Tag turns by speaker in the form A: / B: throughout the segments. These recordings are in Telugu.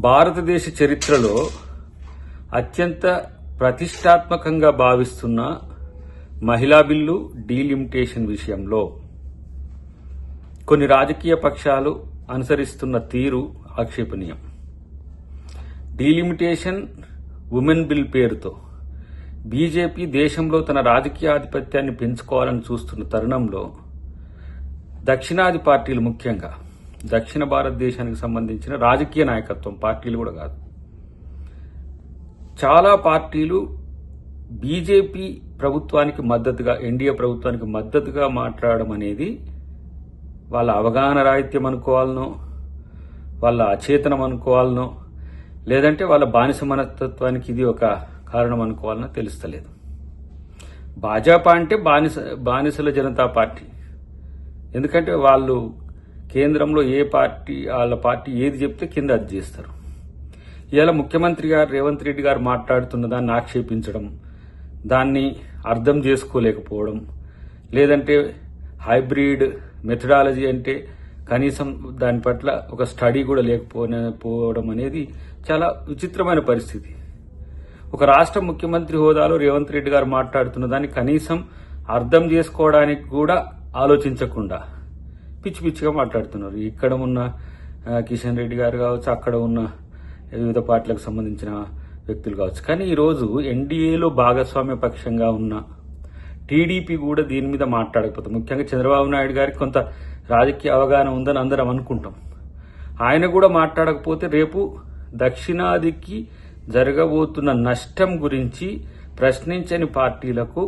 A: భారతదేశ చరిత్రలో అత్యంత ప్రతిష్టాత్మకంగా భావిస్తున్న మహిళా బిల్లు డీలిమిటేషన్ విషయంలో కొన్ని రాజకీయ పక్షాలు అనుసరిస్తున్న తీరు ఆక్షేపణీయం. డీలిమిటేషన్ ఉమెన్ బిల్ పేరుతో బీజేపీ దేశంలో తన రాజకీయ ఆధిపత్యాన్ని పెంచుకోవాలని చూస్తున్న తరుణంలో దక్షిణాది పార్టీలు, ముఖ్యంగా దక్షిణ భారతదేశానికి సంబంధించిన రాజకీయ నాయకత్వం, పార్టీలు కూడా కాదు, చాలా పార్టీలు బీజేపీ ప్రభుత్వానికి మద్దతుగా, ఎన్డీఏ ప్రభుత్వానికి మద్దతుగా మాట్లాడడం అనేది వాళ్ళ అవగాహన రాహిత్యం అనుకోవాలనో, వాళ్ళ అచేతనం అనుకోవాలనో, లేదంటే వాళ్ళ బానిస మనస్తత్వానికి ఇది ఒక కారణం అనుకోవాలనో తెలుస్తలేదు. భాజపా అంటే బానిసల జనతా పార్టీ. ఎందుకంటే వాళ్ళు కేంద్రంలో ఏ పార్టీ, వాళ్ళ పార్టీ ఏది చెప్తే కింద అది చేస్తారు. ఇవాళ ముఖ్యమంత్రి గారు రేవంత్ రెడ్డి గారు మాట్లాడుతున్న దాన్ని ఆక్షేపించడం, దాన్ని అర్థం చేసుకోలేకపోవడం, లేదంటే హైబ్రిడ్ మెథడాలజీ అంటే కనీసం దాని పట్ల ఒక స్టడీ కూడా లేకపోవడం అనేది చాలా విచిత్రమైన పరిస్థితి. ఒక రాష్ట్ర ముఖ్యమంత్రి హోదాలో రేవంత్ రెడ్డి గారు మాట్లాడుతున్న దాన్ని కనీసం అర్థం చేసుకోవడానికి కూడా ఆలోచించకుండా పిచ్చి పిచ్చిగా మాట్లాడుతున్నారు. ఇక్కడ ఉన్న కిషన్ రెడ్డి గారు కావచ్చు, అక్కడ ఉన్న వివిధ పార్టీలకు సంబంధించిన వ్యక్తులు కావచ్చు. కానీ ఈరోజు ఎన్డీఏలో భాగస్వామ్య పక్షంగా ఉన్న టీడీపీ కూడా దీని మీద మాట్లాడకపోతే, ముఖ్యంగా చంద్రబాబు నాయుడు గారికి కొంత రాజకీయ అవగాహన ఉందని అందరం అనుకుంటాం. ఆయన కూడా మాట్లాడకపోతే రేపు దక్షిణాదికి జరగబోతున్న నష్టం గురించి ప్రశ్నించని పార్టీలకు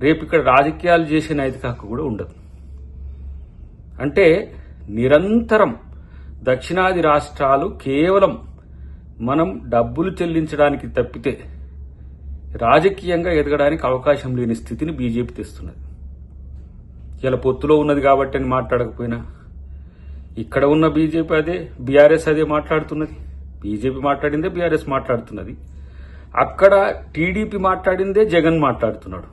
A: రేపు ఇక్కడ రాజకీయాలు చేసే నైతిక హక్కు కూడా ఉండదు. అంటే నిరంతరం దక్షిణాది రాష్ట్రాలు కేవలం మనం డబ్బులు చెల్లించడానికి తప్పితే రాజకీయంగా ఎదగడానికి అవకాశం లేని స్థితిని బీజేపీ తెస్తున్నది. ఇలా పొత్తులో ఉన్నది కాబట్టి అని మాట్లాడకపోయినా ఇక్కడ ఉన్న బీజేపీ అదే, బీఆర్ఎస్ అదే మాట్లాడుతున్నది. బీజేపీ మాట్లాడిందే బీఆర్ఎస్ మాట్లాడుతున్నది. అక్కడ టీడీపీ మాట్లాడిందే జగన్ మాట్లాడుతున్నాడు.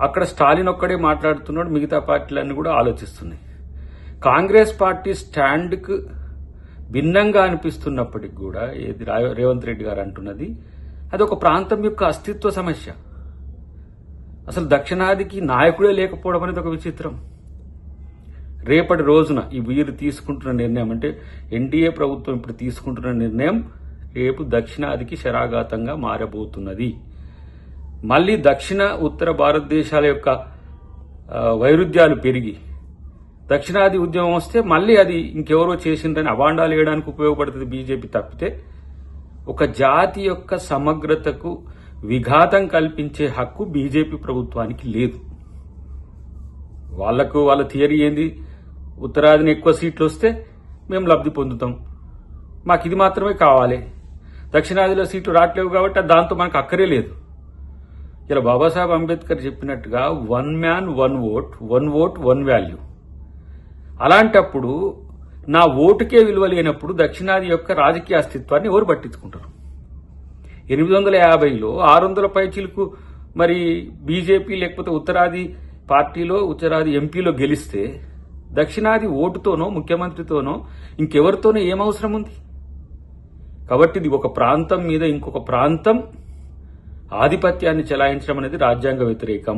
A: అక్కడ స్టాలిన్ ఒక్కడే మాట్లాడుతున్నాడు, మిగతా పార్టీలన్నీ కూడా ఆలోచిస్తున్నాయి. కాంగ్రెస్ పార్టీ స్టాండ్కు భిన్నంగా అనిపిస్తున్నప్పటికి కూడా రేవంత్ రెడ్డి గారు అంటున్నది అది ఒక ప్రాంతం యొక్క అస్తిత్వ సమస్య. అసలు దక్షిణాదికి నాయకుడే లేకపోవడం అనేది ఒక విచిత్రం. రేపటి రోజున ఈ వీరు తీసుకుంటున్న నిర్ణయం, అంటే ఎన్డీఏ ప్రభుత్వం ఇప్పుడు తీసుకుంటున్న నిర్ణయం రేపు దక్షిణాదికి శరాఘాతంగా మారబోతున్నది. మళ్ళీ దక్షిణ ఉత్తర భారతదేశాల యొక్క వైరుధ్యాలు పెరిగి దక్షిణాది ఉద్యమం వస్తే మళ్ళీ అది ఇంకెవరో చేసిందని అవాండాలు వేయడానికి ఉపయోగపడుతుంది బీజేపీ తప్పితే ఒక జాతి యొక్క సమగ్రతకు విఘాతం కల్పించే హక్కు బీజేపీ ప్రభుత్వానికి లేదు. వాళ్ళ థియరీ ఏంది, ఉత్తరాదిని ఎక్కువ సీట్లు వస్తే మేము లబ్ధి పొందుతాం, మాకు ఇది మాత్రమే కావాలి, దక్షిణాదిలో సీట్లు రావట్లేవు కాబట్టి దాంతో మనకు అక్కరే లేదు. ఇలా బాబాసాహెబ్ అంబేద్కర్ చెప్పినట్టుగా 1 మ్యాన్ 1 ఓట్, 1 ఓట్ 1 వాల్యూ. అలాంటప్పుడు నా ఓటుకే విలువ లేనప్పుడు దక్షిణాది యొక్క రాజకీయ అస్తిత్వాన్ని ఎవరు పట్టించుకుంటారు? 850లో 600 పైచీలకు మరి బీజేపీ లేకపోతే ఉత్తరాది పార్టీలో, ఉత్తరాది ఎంపీలో గెలిస్తే దక్షిణాది ఓటుతోనో ముఖ్యమంత్రితోనో ఇంకెవరితోనో ఏమవసరం ఉంది? కాబట్టి ఇది ఒక ప్రాంతం మీద ఇంకొక ప్రాంతం ఆధిపత్యాన్ని చెలాయించడం అనేది రాజ్యాంగ వ్యతిరేకం.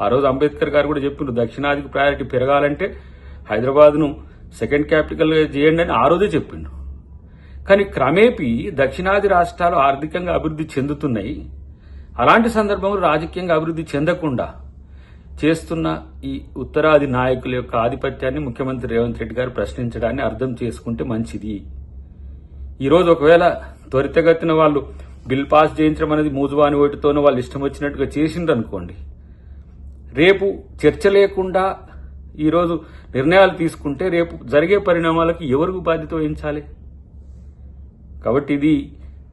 A: ఆ రోజు అంబేద్కర్ గారు కూడా చెప్పిండ్రు, దక్షిణాదికి ప్రయారిటీ పెరగాలంటే హైదరాబాద్ను సెకండ్ క్యాపిటల్గా చేయండి అని ఆ రోజే చెప్పిండు. కానీ క్రమేపీ దక్షిణాది రాష్ట్రాలు ఆర్థికంగా అభివృద్ధి చెందుతున్నాయి. అలాంటి సందర్భంలో రాజకీయంగా అభివృద్ధి చెందకుండా చేస్తున్న ఈ ఉత్తరాది నాయకుల యొక్క ఆధిపత్యాన్ని ముఖ్యమంత్రి రేవంత్ రెడ్డి గారు ప్రశ్నించడాన్ని అర్థం చేసుకుంటే మంచిది. ఈరోజు ఒకవేళ త్వరితగతిన వాళ్ళు బిల్ పాస్ చేయించడం అనేది మూజువాని ఓటుతోనో వాళ్ళు ఇష్టం వచ్చినట్టుగా చేసిండ్రు అనుకోండి, రేపు చర్చ లేకుండా ఈరోజు నిర్ణయాలు తీసుకుంటే రేపు జరిగే పరిణామాలకు ఎవరికి బాధ్యత వహించాలి? కాబట్టి ఇది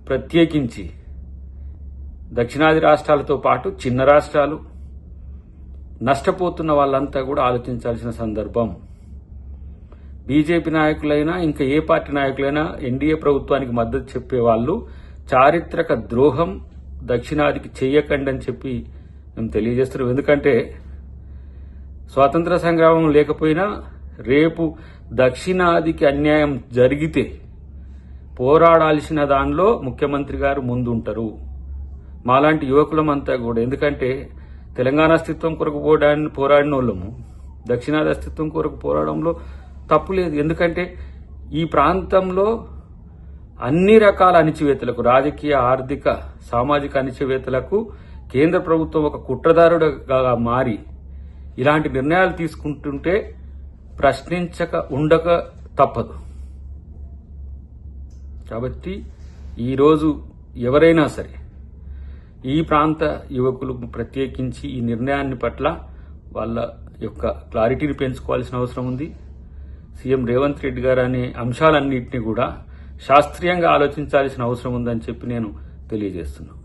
A: ప్రత్యేకించి దక్షిణాది రాష్ట్రాలతో పాటు చిన్న రాష్ట్రాలు, నష్టపోతున్న వాళ్ళంతా కూడా ఆలోచించాల్సిన సందర్భం. బీజేపీ నాయకులైనా ఇంకా ఏ పార్టీ నాయకులైనా ఎన్డీఏ ప్రభుత్వానికి మద్దతు చెప్పే వాళ్ళు చారిత్రక ద్రోహం దక్షిణాదికి చెయ్యకండి అని చెప్పి మేము తెలియజేస్తున్నాం. ఎందుకంటే స్వాతంత్ర సంగ్రామం లేకపోయినా రేపు దక్షిణాదికి అన్యాయం జరిగితే పోరాడాల్సిన దానిలో ముఖ్యమంత్రి గారు ముందుంటారు. మాలాంటి యువకులమంతా కూడా, ఎందుకంటే తెలంగాణ అస్తిత్వం కొరకు పోరాడిన వాళ్ళము, దక్షిణాది అస్తిత్వం కొరకు పోరాడంలో తప్పు లేదు. ఎందుకంటే ఈ ప్రాంతంలో అన్ని రకాల అణిచివేతలకు, రాజకీయ, ఆర్థిక, సామాజిక అణిచివేతలకు కేంద్ర ప్రభుత్వం ఒక కుట్రదారుడుగా మారి ఇలాంటి నిర్ణయాలు తీసుకుంటుంటే ప్రశ్నించక ఉండక తప్పదు. కాబట్టి ఈరోజు ఎవరైనా సరే ఈ ప్రాంత యువకులు ప్రత్యేకించి ఈ నిర్ణయాన్ని పట్ల వాళ్ళ యొక్క క్లారిటీని పెంచుకోవాల్సిన అవసరం ఉంది. సీఎం రేవంత్ రెడ్డి గారు అనే అంశాలన్నింటినీ కూడా శాస్త్రీయంగా ఆలోచించాల్సిన అవసరం ఉందని చెప్పి నేను తెలియజేస్తున్నాను.